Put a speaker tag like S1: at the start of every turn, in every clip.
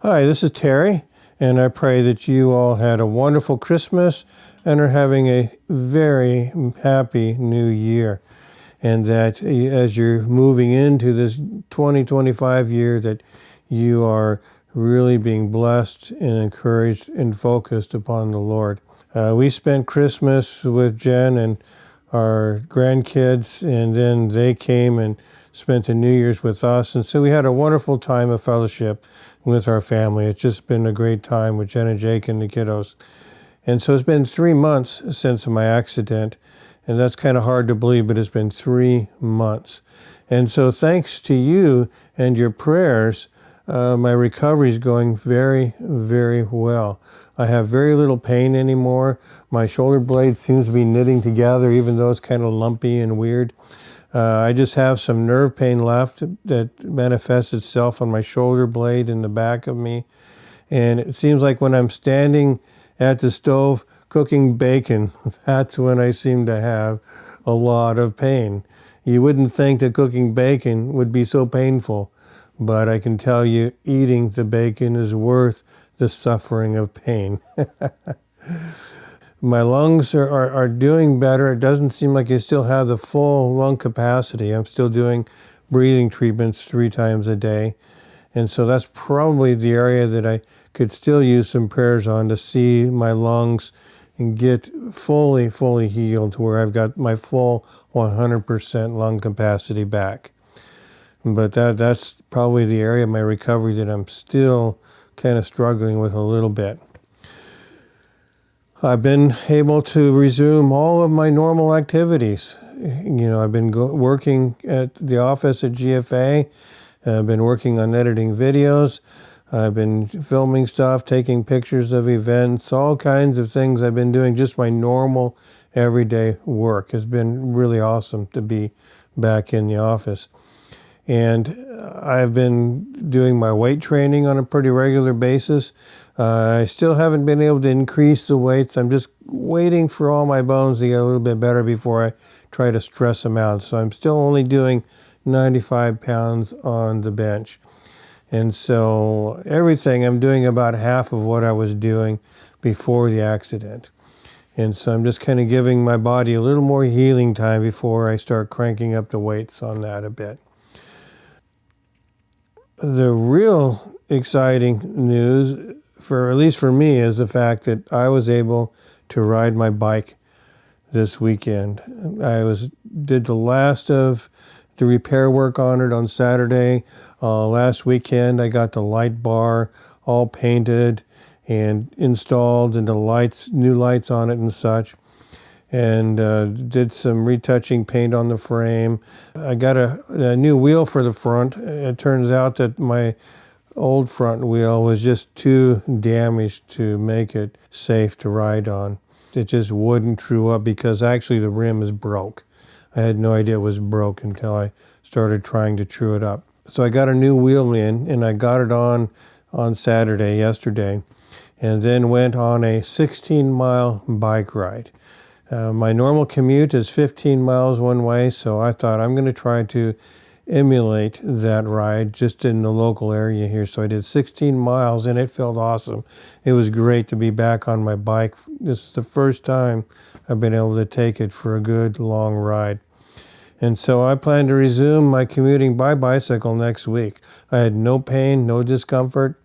S1: Hi, this is Terry, and I pray that you all had a wonderful Christmas and are having a very happy new year. And that as you're moving into this 2025 year, that you are really being blessed and encouraged and focused upon the Lord. We spent Christmas with Jen and our grandkids, and then they came and spent the New Year's with us. And so we had a wonderful time of fellowship with our family. It's just been a great time with Jen and Jake and the kiddos. And so it's been 3 months since my accident, and that's kind of hard to believe, but it's been 3 months. And so thanks to you and your prayers, my recovery is going very, very well. I have very little pain anymore. My shoulder blade seems to be knitting together, even though it's kind of lumpy and weird. I just have some nerve pain left that manifests itself on my shoulder blade in the back of me. And it seems like when I'm standing at the stove cooking bacon, that's when I seem to have a lot of pain. You wouldn't think that cooking bacon would be so painful, but I can tell you eating the bacon is worth the suffering of pain. My lungs are doing better. It doesn't seem like I still have the full lung capacity. I'm still doing breathing treatments 3 times a day. And so that's probably the area that I could still use some prayers on to see my lungs and get fully healed to where I've got my full 100% lung capacity back. But that's probably the area of my recovery that I'm still kind of struggling with a little bit. I've been able to resume all of my normal activities. I've been working at the office at GFA. I've been working on editing videos. I've been filming stuff, taking pictures of events, all kinds of things I've been doing. Just my normal everyday work has been really awesome to be back in the office. And I've been doing my weight training on a pretty regular basis. I still haven't been able to increase the weights. I'm just waiting for all my bones to get a little bit better before I try to stress them out. So I'm still only doing 95 pounds on the bench. And so everything, I'm doing about half of what I was doing before the accident. And so I'm just kind of giving my body a little more healing time before I start cranking up the weights on that a bit. The real exciting news, at least for me, is the fact that I was able to ride my bike this weekend. I did the last of the repair work on it on Saturday. Last weekend, I got the light bar all painted and installed, and the new lights on it and such. And did some retouching paint on the frame. I got a new wheel for the front. It turns out that my old front wheel was just too damaged to make it safe to ride on. It just wouldn't true up because actually the rim is broke. I had no idea it was broke until I started trying to true it up. So I got a new wheel in, and I got it on Saturday, yesterday, and then went on a 16-mile bike ride. My normal commute is 15 miles one way, so I thought I'm going to try to emulate that ride just in the local area here. So I did 16 miles, and it felt awesome. It was great to be back on my bike. This is the first time I've been able to take it for a good long ride. And so I plan to resume my commuting by bicycle next week. I had no pain, no discomfort.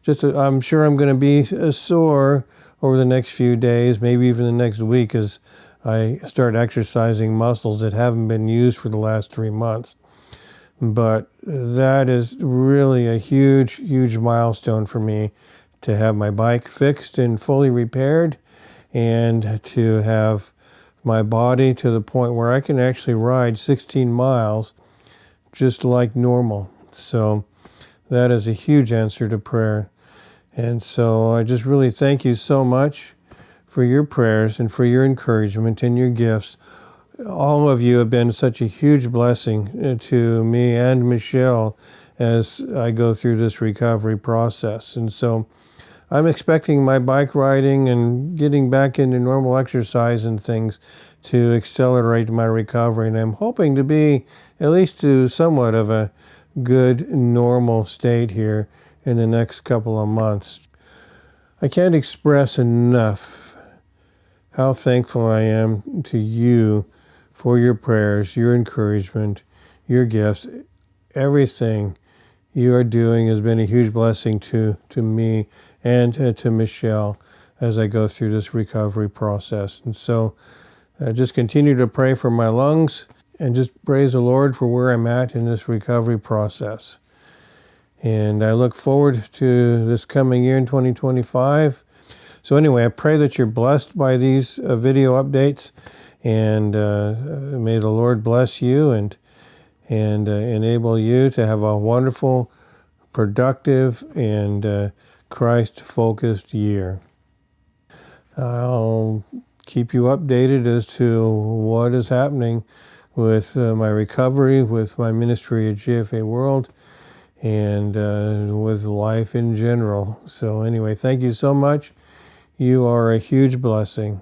S1: I'm sure I'm going to be sore over the next few days, maybe even the next week, as I start exercising muscles that haven't been used for the last 3 months. But that is really a huge milestone for me to have my bike fixed and fully repaired, and to have my body to the point where I can actually ride 16 miles just like normal. So that is a huge answer to prayer. And so I just really thank you so much for your prayers and for your encouragement and your gifts. All of you have been such a huge blessing to me and Michelle as I go through this recovery process. And so I'm expecting my bike riding and getting back into normal exercise and things to accelerate my recovery. And I'm hoping to be at least to somewhat of a good normal state here in the next couple of months. I can't express enough how thankful I am to you for your prayers, your encouragement, your gifts. Everything you are doing has been a huge blessing to me and to Michelle as I go through this recovery process. And so just continue to pray for my lungs and just praise the Lord for where I'm at in this recovery process. And I look forward to this coming year in 2025. So anyway, I pray that you're blessed by these video updates, and may the Lord bless you and enable you to have a wonderful, productive, and Christ-focused year. I'll keep you updated as to what is happening with my recovery, with my ministry at GFA World, and with life in general. So anyway, thank you so much. You are a huge blessing.